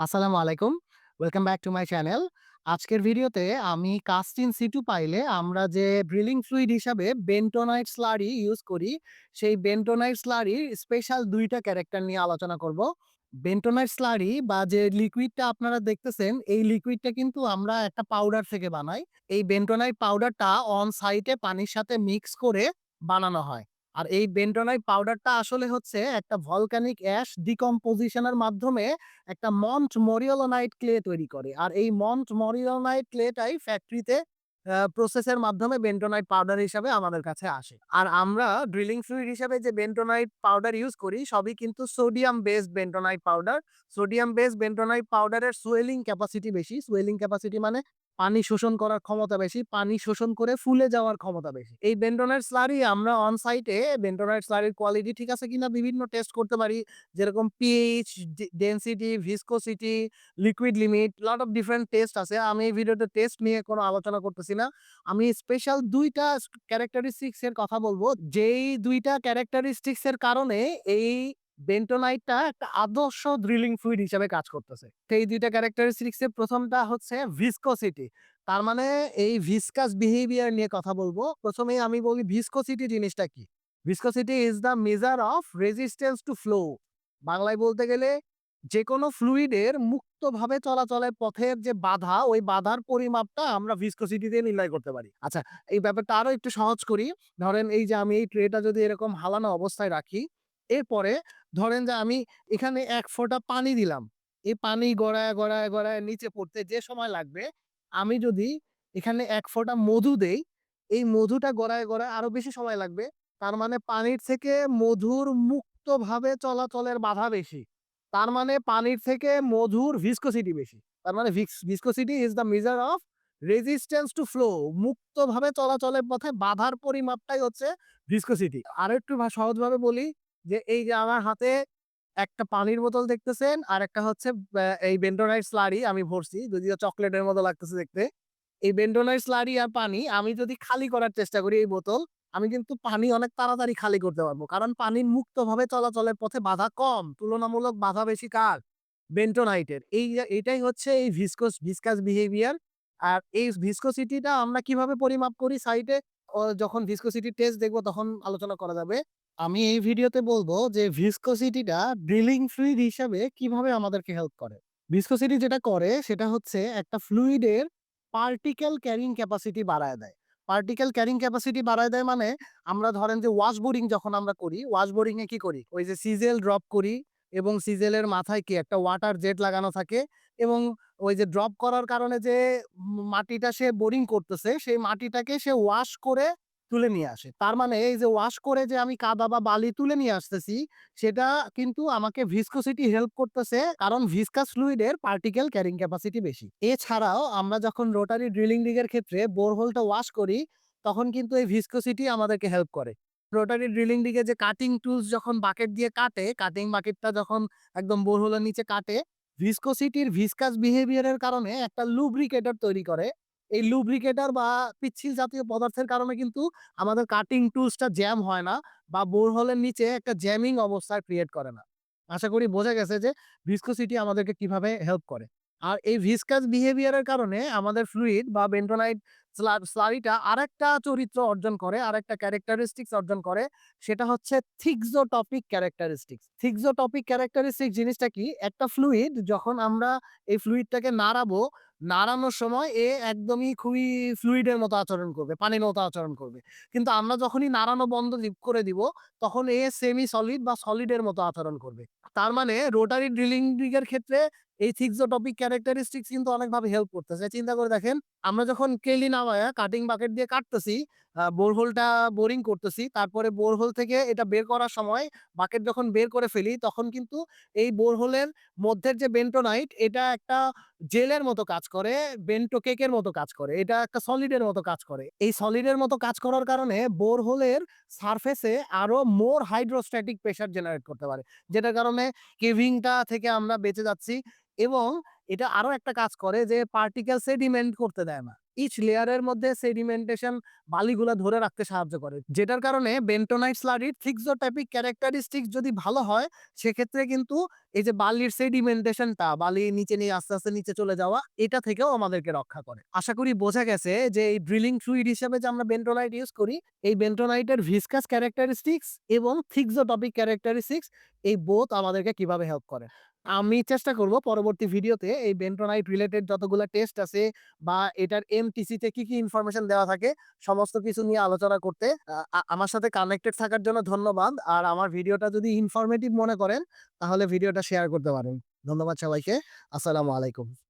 আসসালামু আলাইকুম। Welcome back to my channel. আজকের ভিডিওতে আমি কাস্ট ইন সিটু পাইলে আমরা যে ড্রিলিং ফ্লুইড হিসাবে বেন্টোনাইট স্লারি ইউজ করি, সেই বেন্টোনাইট স্লারির স্পেশাল ২ টা ক্যারেক্টার নিয়ে আলোচনা করব। বেন্টোনাইট স্লারি বা যে লিকুইডটা আপনারা দেখতেছেন, এই লিকুইডটা কিন্তু আমরা একটা পাউডার থেকে বানাই। এই বেন্টোনাইট পাউডারটা অন সাইটে পানির সাথে মিক্স করে বানানো হয়। আর এই বেন্টোনাইট পাউডারটা আসলে হচ্ছে একটা ভলক্যানিক অ্যাশ ডিকম্পোজিশন এর মাধ্যমে একটা মন্ট মরিয়েলনাইট ক্লে তৈরি করে। আর এই মন্ট মরিয়েলনাইট ক্লেটাই ফ্যাক্টরিতে প্রসেসের মাধ্যমে বেন্টোনাইট পাউডার হিসাবে আমাদের কাছে আসে। আর আমরা ড্রিলিং ফ্লুইড হিসাবে যে বেন্টোনাইট পাউডার ইউজ করি সবই কিন্তু sodium based bentonite powder. Sodium based bentonite পাউডারের সুয়েলিং ক্যাপাসিটি বেশি। সুয়েলিং ক্যাপাসিটি মানে পানি শোষণ করার ক্ষমতা বেশি, পানি শোষণ করে ফুলে যাওয়ার ক্ষমতা বেশি। এই বেন্টোনাইট স্লারি আমরা অন সাইটে বেন্টোনাইট স্লারির কোয়ালিটি ঠিক আছে কিনা বিভিন্ন টেস্ট করতে পারি। যেরকম pH, density, viscosity, liquid limit, lot of different taste আছে। আমি এই ভিডিওতে টেস্ট নিয়ে কোনো আলোচনা করতেছি না। আমি স্পেশাল ২ টা ক্যারেক্টারিস্টিক্স এর কথা বলব। যেই ২ টা ক্যারেক্টারিস্টিক্স এর কারণে এই বেন্টোনাইটটা একটা আদর্শ ড্রিলিং ফ্লুইড হিসেবে কাজ করতেছে। তো এই ২ টা ক্যারেক্টারিস্টিক্স এর ১ম টা হচ্ছে ভিসকোসিটি। তার মানে এই ভিসকাস বিহেভিয়ার নিয়ে কথা বলবো। ১ম এই আমি বলি ভিসকোসিটি জিনিসটা কি? Viscosity is the measure of resistance to flow. বাংলায় বলতে গেলে যেকোনো ফ্লুইডের মুক্তভাবে চলাচলের পথের যে বাধা, ওই বাধার পরিমাপটা আমরা ভিসকসিটি দিয়ে নির্ণয় করতে পারি। আচ্ছা, এই ব্যাপারটা আরো একটু সহজ করি। ধরেন এই যে আমি এই ট্রেটা যদি এরকম হালানো অবস্থায় রাখি, এরপরে ধরেন যে আমি এখানে ১ ফোঁটা পানি দিলাম। এই পানি গড়ায়, গড়ায়, গড়ায় নিচে পড়তে যে সময় লাগবে, আমি যদি এখানে ১ ফোঁটা মধু দেই, এই মধুটা গড়ায়, গড়ায় আরো বেশি সময় লাগবে। তার মানে পানির থেকে মধুর মুক্তভাবে চলাচলের বাধা বেশি। তার মানে পানির থেকে মধুর ভিসকসিটি বেশি। তার মানে viscosity is the measure of resistance to flow. মুক্তভাবে চলাচলের পথে বাধার পরিমাপটাই হচ্ছে ভিসকসিটি। আরেকটু সহজভাবে বলি যে এই যে আমার হাতে একটা পানির বোতল দেখতেছেন, আরেকটা হচ্ছে এই বেন্টোনাইট স্লারি আমি ভরছি। যদিও চকোলেটের মতো লাগতেছে দেখতে। এই বেন্টোনাইট স্লারি আর পানি আমি যদি খালি করার চেষ্টা করি এই বোতল, আমি কিন্তু পানি অনেক তাড়াতাড়ি খালি করতে পারবো। কারণ পানির মুক্তভাবে চলাচলের পথে বাধা কম। তুলনামূলক বাধা বেশি কার? বেন্টোনাইটের। এটাই হচ্ছে এই ভিসকাস বিহেভিয়ার। আর এই ভিসকসিটিটা আমরা কিভাবে পরিমাপ করি সাইটে যখন ভিসকসিটি টেস্ট দেখব তখন আলোচনা করা যাবে। আমি এই ভিডিওতে বলবো যে ভিসকসিটিটা ড্রিলিং ফ্লুইড হিসাবে কিভাবে আমাদেরকে হেল্প করে। ভিসকসিটি যেটা করে সেটা হচ্ছে একটা ফ্লুইডের পার্টিকেল ক্যারিং ক্যাপাসিটি বাড়ায় দেয়। পার্টিকেল ক্যারিং ক্যাপাসিটি বাড়ায় দেয় মানে আমরা ধরেন যে ওয়াশ বোরিং যখন আমরা করি, ওয়াশ বোরিং এ কি করি? ওই যে সিজেল ড্রপ করি এবং সিজেলের মাথায় কি একটা ওয়াটার জেট লাগানো থাকে এবং ওই যে ড্রপ করার কারণে যে মাটিটা সে বোরিং করতেছে, সেই মাটিটাকে সে ওয়াশ করে তুলে নিয়ে আসে। তার মানে এই যে ওয়াশ করে যে আমি কাদা বা বালি তুলে নিয়ে আসতেছি, সেটা কিন্তু আমাকে ভিসকসিটি হেল্প করতেছে। কারণ ভিসকাস ফ্লুইড এর পার্টিকেল ক্যারিং ক্যাপাসিটি বেশি। এছাড়াও আমরা যখন রোটারি ড্রিলিং রিগ এর ক্ষেত্রে বোরহোলটা ওয়াশ করি, তখন কিন্তু এই ভিসকসিটি আমাদেরকে হেল্প করে। রোটারি ড্রিলিং রিগে যে কাটিং টুলস যখন বাকেট দিয়ে কাটে, কাটিং বাকেটটা যখন একদম বোরহোলের নিচে কাটে, ভিসকসিটির ভিসকাস বিহেভিয়ার এর কারণে একটা লুব্রিকেটর তৈরি করে। এই লুব্রিকেটর বা পিচ্ছিল জাতীয় পদার্থের কারণে কিন্তু আমাদের কাটিং টুলসটা জ্যাম হয় না বা বোরহোলের নিচে একটা জ্যামিং অবস্থা ক্রিয়েট করে না। আশা করি বোঝা গেছে যে ভিসকসিটি আমাদেরকে কিভাবে হেল্প করে। আর এই ভিসকাস বিহেভিয়ার এর কারণে আমাদের ফ্লুইড বা বেন্টোনাইট স্লারিটা আরেকটা চরিত্র অর্জন করে, আরেকটা ক্যারেক্টারিস্টিক্স অর্জন করে। সেটা হচ্ছে থিক্সোটপিক ক্যারেক্টারিস্টিক্স। থিক্সোটপিক ক্যারেক্টারিস্টিক্স জিনিসটা কি? একটা ফ্লুইড যখন আমরা এই ফ্লুইডটাকে নাড়াবো, নাড়ানোর সময় একদমই খুবই ফ্লুইডের মতো আচরণ করবে, পানির মতো আচরণ করবে। কিন্তু আমরা যখনই নাড়ানো বন্ধ করে দিব, তখন সেমি সলিড বা সলিডের মতো আচরণ করবে। তার মানে রোটারি ড্রিলিং রিগের ক্ষেত্রে এই থিক্সোটপিক ক্যারেক্টারিস্টিক্স কিন্তু অনেকভাবে হেল্প করতেছে। চিন্তা করে দেখেন, আমরা যখন কেলি নামায়া কাটিং বাকেট দিয়ে কাটতেছি, বোরহোলটা বোরিং করতেছি, তারপরে বোরহোল থেকে এটা বের করার সময় বাকেট যখন বের করে ফেলি, তখন কিন্তু এই বোরহোলের মধ্যের যে বেন্টোনাইট, এটা একটা জেলের মতো কাজ করে, বেন্টো কেকের মতো কাজ করে। এটা একটা সলিডের মতো কাজ করে। এই সলিডের মতো কাজ করার কারণে বোরহোলের সারফেসে আরো মোর হাইড্রোস্ট্যাটিক প্রেশার জেনারেট করতে পারে। যেটার কারণে কেভিংটা থেকে আমরা বেঁচে যাচ্ছি এবং এটা আরো একটা কাজ করে যে পার্টিকেল সেডিমেন্ট করতে দেয় না। ইচ লেয়ারের মধ্যে সেডিমেন্টেশন বালিগুলা ধরে রাখতে সাহায্য করে। যেটার কারণে বেন্টোনাইট স্লারির থিক্সোটাইপিক ক্যারেক্টারিস্টিক্স যদি ভালো হয়, সেক্ষেত্রে কিন্তু এই যে বালির সেডিমেন্টেশনটা, বালি নিচে নিয়ে আস্তে, আস্তে নিচে চলে যাওয়া, এটা থেকেও আমাদেরকে রক্ষা করে। আশা করি বোঝা গেছে যে এই ড্রিলিং ফ্লুইড হিসেবে যে আমরা বেন্টোনাইট ইউজ করি, এই বেন্টোনাইটের ভিসকাস ক্যারেক্টারিস্টিক্স এবং থিক্সোটপিক ক্যারেক্টারিস্টিক্স এই বোথ আমাদেরকে কিভাবে হেল্প করে। আমি চেষ্টা করব পরবর্তী ভিডিওতে এই বেন্টোনাইট রিলেটেড যতগুলা টেস্ট আছে বা এটার এমটিসি তে কি, কি ইনফরমেশন দেওয়া থাকে সমস্ত কিছু নিয়ে আলোচনা করতে। আমার সাথে কানেক্টেড থাকার জন্য ধন্যবাদ। আর আমার ভিডিওটা যদি ইনফরমেটিভ মনে করেন তাহলে ভিডিওটা শেয়ার করতে পারেন। ধন্যবাদ সবাইকে। আসসালামু আলাইকুম।